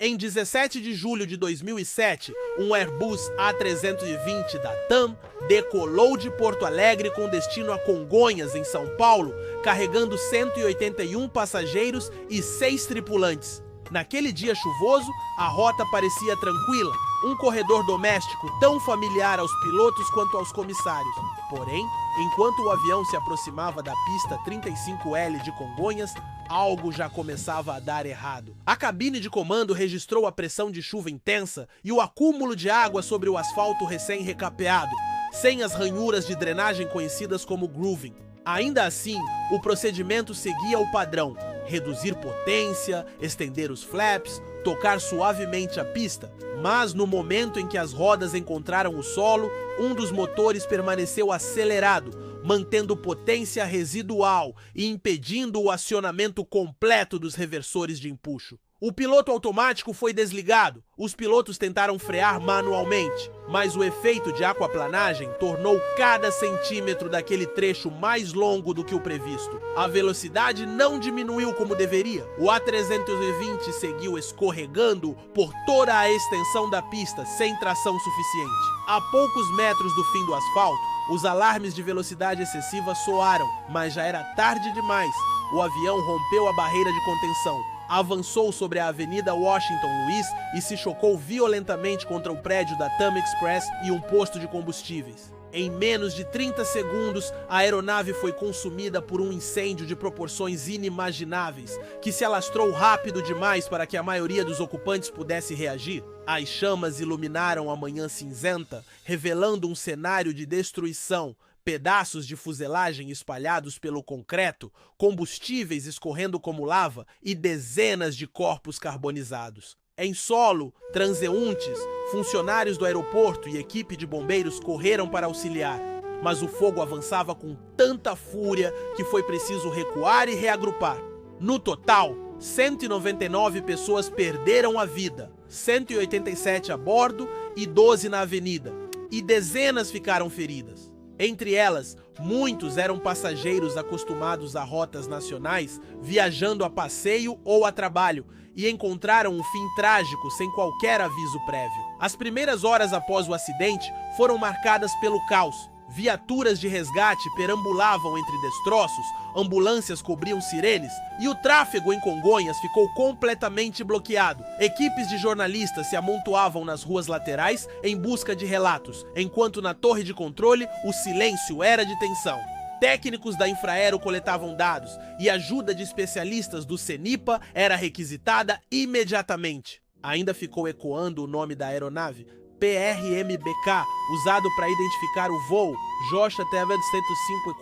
Em 17 de julho de 2007, um Airbus A320 da TAM decolou de Porto Alegre com destino a Congonhas, em São Paulo, carregando 181 passageiros e 6 tripulantes. Naquele dia chuvoso, a rota parecia tranquila, um corredor doméstico tão familiar aos pilotos quanto aos comissários. Porém, enquanto o avião se aproximava da pista 35L de Congonhas, algo já começava a dar errado. A cabine de comando registrou a pressão de chuva intensa e o acúmulo de água sobre o asfalto recém-recapeado, sem as ranhuras de drenagem conhecidas como grooving. Ainda assim, o procedimento seguia o padrão: reduzir potência, estender os flaps, tocar suavemente a pista. Mas no momento em que as rodas encontraram o solo, um dos motores permaneceu acelerado, mantendo potência residual e impedindo o acionamento completo dos reversores de empuxo. O piloto automático foi desligado. Os pilotos tentaram frear manualmente, mas o efeito de aquaplanagem tornou cada centímetro daquele trecho mais longo do que o previsto. A velocidade não diminuiu como deveria. O A320 seguiu escorregando por toda a extensão da pista, sem tração suficiente. A poucos metros do fim do asfalto, os alarmes de velocidade excessiva soaram, mas já era tarde demais. O avião rompeu a barreira de contenção, avançou sobre a Avenida Washington Luiz e se chocou violentamente contra o prédio da TAM Express e um posto de combustíveis. Em menos de 30 segundos, a aeronave foi consumida por um incêndio de proporções inimagináveis, que se alastrou rápido demais para que a maioria dos ocupantes pudesse reagir. As chamas iluminaram a manhã cinzenta, revelando um cenário de destruição. Pedaços de fuselagem espalhados pelo concreto, combustíveis escorrendo como lava e dezenas de corpos carbonizados. Em solo, transeuntes, funcionários do aeroporto e equipe de bombeiros correram para auxiliar, mas o fogo avançava com tanta fúria que foi preciso recuar e reagrupar. No total, 199 pessoas perderam a vida, 187 a bordo e 12 na avenida, e dezenas ficaram feridas. Entre elas, muitos eram passageiros acostumados a rotas nacionais, viajando a passeio ou a trabalho, e encontraram um fim trágico sem qualquer aviso prévio. As primeiras horas após o acidente foram marcadas pelo caos. Viaturas de resgate perambulavam entre destroços, ambulâncias cobriam sirenes e o tráfego em Congonhas ficou completamente bloqueado. Equipes de jornalistas se amontoavam nas ruas laterais em busca de relatos, enquanto na torre de controle o silêncio era de tensão. Técnicos da Infraero coletavam dados e ajuda de especialistas do CENIPA era requisitada imediatamente. Ainda ficou ecoando o nome da aeronave, PRMBK, usado para identificar o voo Joshua Tevez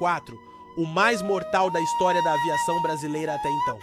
105-4, o mais mortal da história da aviação brasileira até então.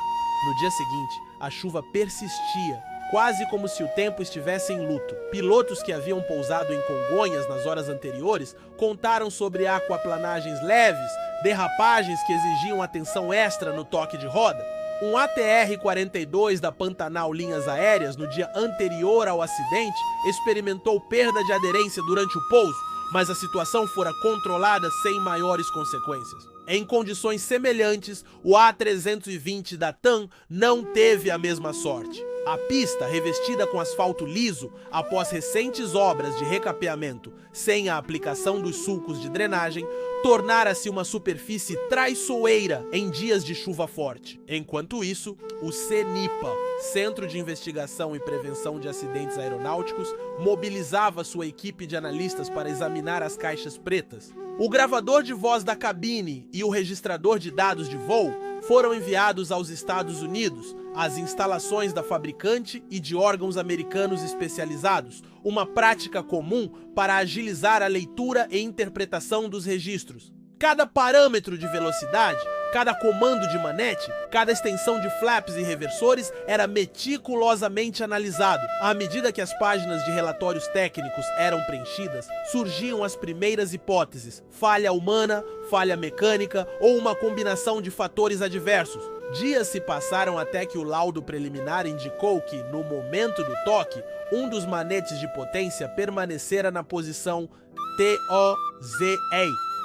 No dia seguinte, a chuva persistia, quase como se o tempo estivesse em luto. Pilotos que haviam pousado em Congonhas nas horas anteriores contaram sobre aquaplanagens leves, derrapagens que exigiam atenção extra no toque de roda. Um ATR-42 da Pantanal Linhas Aéreas, no dia anterior ao acidente, experimentou perda de aderência durante o pouso, mas a situação fora controlada sem maiores consequências. Em condições semelhantes, o A320 da TAM não teve a mesma sorte. A pista, revestida com asfalto liso, após recentes obras de recapeamento, sem a aplicação dos sulcos de drenagem, tornara-se uma superfície traiçoeira em dias de chuva forte. Enquanto isso, o CENIPA, Centro de Investigação e Prevenção de Acidentes Aeronáuticos, mobilizava sua equipe de analistas para examinar as caixas pretas. O gravador de voz da cabine e o registrador de dados de voo foram enviados aos Estados Unidos, às instalações da fabricante e de órgãos americanos especializados, uma prática comum para agilizar a leitura e interpretação dos registros. Cada parâmetro de velocidade, cada comando de manete, cada extensão de flaps e reversores era meticulosamente analisado. À medida que as páginas de relatórios técnicos eram preenchidas, surgiam as primeiras hipóteses: falha humana, falha mecânica ou uma combinação de fatores adversos. Dias se passaram até que o laudo preliminar indicou que, no momento do toque, um dos manetes de potência permanecera na posição TOZA,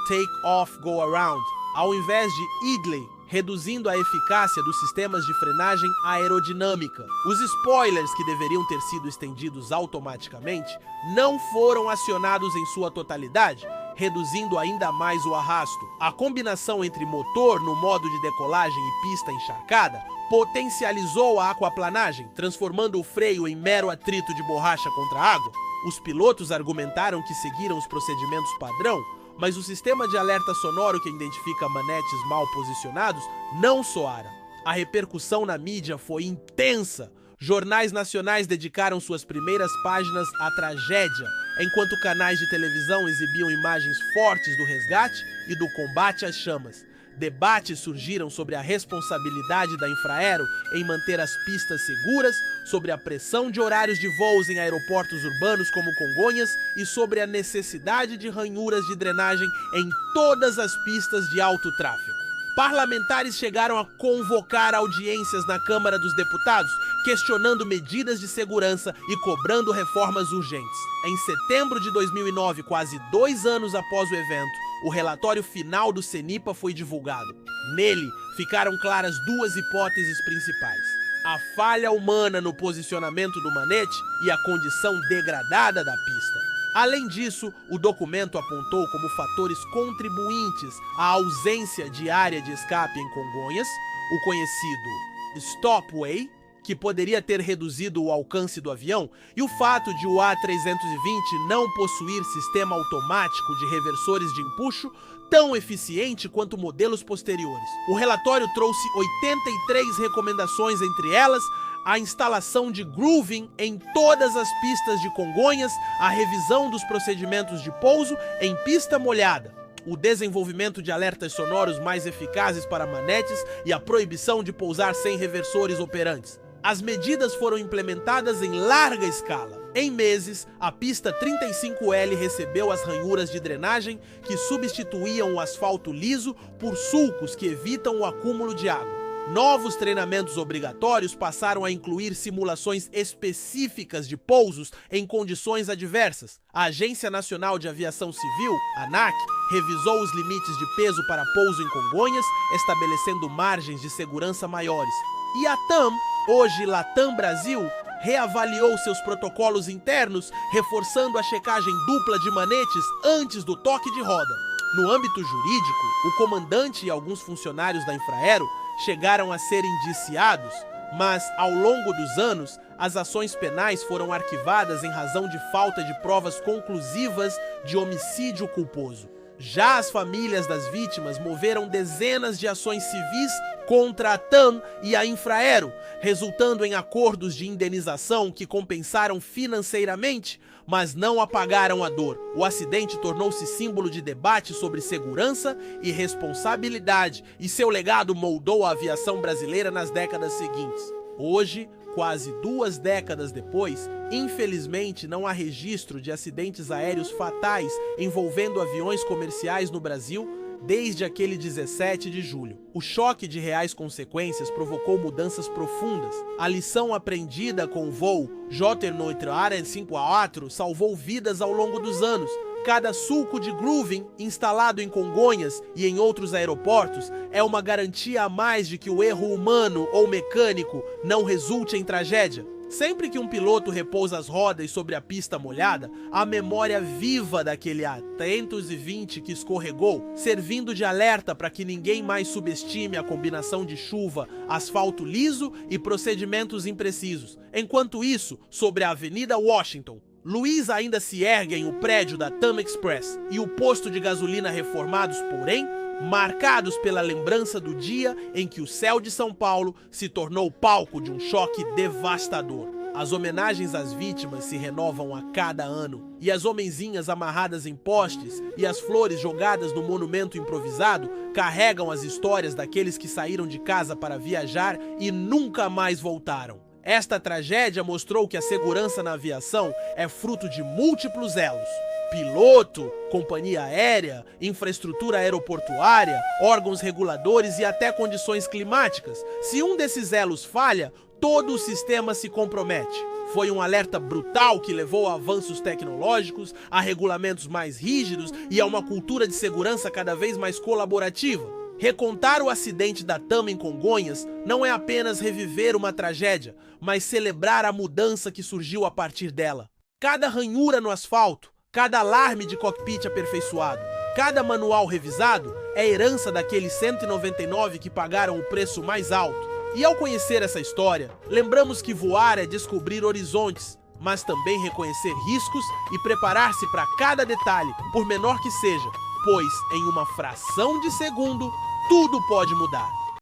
Take Off Go Around, ao invés de idle, reduzindo a eficácia dos sistemas de frenagem aerodinâmica. Os spoilers, que deveriam ter sido estendidos automaticamente, não foram acionados em sua totalidade, reduzindo ainda mais o arrasto. A combinação entre motor no modo de decolagem e pista encharcada potencializou a aquaplanagem, transformando o freio em mero atrito de borracha contra a água. Os pilotos argumentaram que seguiram os procedimentos padrão, mas o sistema de alerta sonoro que identifica manetes mal posicionados não soara. A repercussão na mídia foi intensa. Jornais nacionais dedicaram suas primeiras páginas à tragédia, enquanto canais de televisão exibiam imagens fortes do resgate e do combate às chamas. Debates surgiram sobre a responsabilidade da Infraero em manter as pistas seguras, sobre a pressão de horários de voos em aeroportos urbanos como Congonhas e sobre a necessidade de ranhuras de drenagem em todas as pistas de alto tráfego. Parlamentares chegaram a convocar audiências na Câmara dos Deputados, questionando medidas de segurança e cobrando reformas urgentes. Em setembro de 2009, quase 2 anos após o evento, o relatório final do CENIPA foi divulgado. Nele, ficaram claras 2 hipóteses principais: a falha humana no posicionamento do manete e a condição degradada da pista. Além disso, o documento apontou como fatores contribuintes a ausência de área de escape em Congonhas, o conhecido stopway, que poderia ter reduzido o alcance do avião, e o fato de o A320 não possuir sistema automático de reversores de empuxo tão eficiente quanto modelos posteriores. O relatório trouxe 83 recomendações, entre elas a instalação de grooving em todas as pistas de Congonhas, a revisão dos procedimentos de pouso em pista molhada, o desenvolvimento de alertas sonoros mais eficazes para manetes e a proibição de pousar sem reversores operantes. As medidas foram implementadas em larga escala. Em meses, a pista 35L recebeu as ranhuras de drenagem que substituíam o asfalto liso por sulcos que evitam o acúmulo de água. Novos treinamentos obrigatórios passaram a incluir simulações específicas de pousos em condições adversas. A Agência Nacional de Aviação Civil, ANAC, revisou os limites de peso para pouso em Congonhas, estabelecendo margens de segurança maiores. E a TAM, hoje Latam Brasil, reavaliou seus protocolos internos, reforçando a checagem dupla de manetes antes do toque de roda. No âmbito jurídico, o comandante e alguns funcionários da Infraero chegaram a ser indiciados, mas, ao longo dos anos, as ações penais foram arquivadas em razão de falta de provas conclusivas de homicídio culposo. Já as famílias das vítimas moveram dezenas de ações civis contra a TAM e a Infraero, resultando em acordos de indenização que compensaram financeiramente, mas não apagaram a dor. O acidente tornou-se símbolo de debate sobre segurança e responsabilidade, e seu legado moldou a aviação brasileira nas décadas seguintes. Hoje, quase 2 décadas depois, infelizmente não há registro de acidentes aéreos fatais envolvendo aviões comerciais no Brasil desde aquele 17 de julho. O choque de reais consequências provocou mudanças profundas. A lição aprendida com o voo J94 salvou vidas ao longo dos anos. Cada sulco de grooving instalado em Congonhas e em outros aeroportos é uma garantia a mais de que o erro humano ou mecânico não resulte em tragédia. Sempre que um piloto repousa as rodas sobre a pista molhada, a memória viva daquele A320 que escorregou, servindo de alerta para que ninguém mais subestime a combinação de chuva, asfalto liso e procedimentos imprecisos. Enquanto isso, sobre a Avenida Washington, Luiz ainda se erguem o prédio da TAM Express e o posto de gasolina reformados, porém, marcados pela lembrança do dia em que o céu de São Paulo se tornou palco de um choque devastador. As homenagens às vítimas se renovam a cada ano, e as homenzinhas amarradas em postes e as flores jogadas no monumento improvisado carregam as histórias daqueles que saíram de casa para viajar e nunca mais voltaram. Esta tragédia mostrou que a segurança na aviação é fruto de múltiplos elos: piloto, companhia aérea, infraestrutura aeroportuária, órgãos reguladores e até condições climáticas. Se um desses elos falha, todo o sistema se compromete. Foi um alerta brutal que levou a avanços tecnológicos, a regulamentos mais rígidos e a uma cultura de segurança cada vez mais colaborativa. Recontar o acidente da TAM em Congonhas não é apenas reviver uma tragédia, mas celebrar a mudança que surgiu a partir dela. Cada ranhura no asfalto, cada alarme de cockpit aperfeiçoado, cada manual revisado é herança daqueles 199 que pagaram o preço mais alto. E ao conhecer essa história, lembramos que voar é descobrir horizontes, mas também reconhecer riscos e preparar-se para cada detalhe, por menor que seja, pois em uma fração de segundo, tudo pode mudar.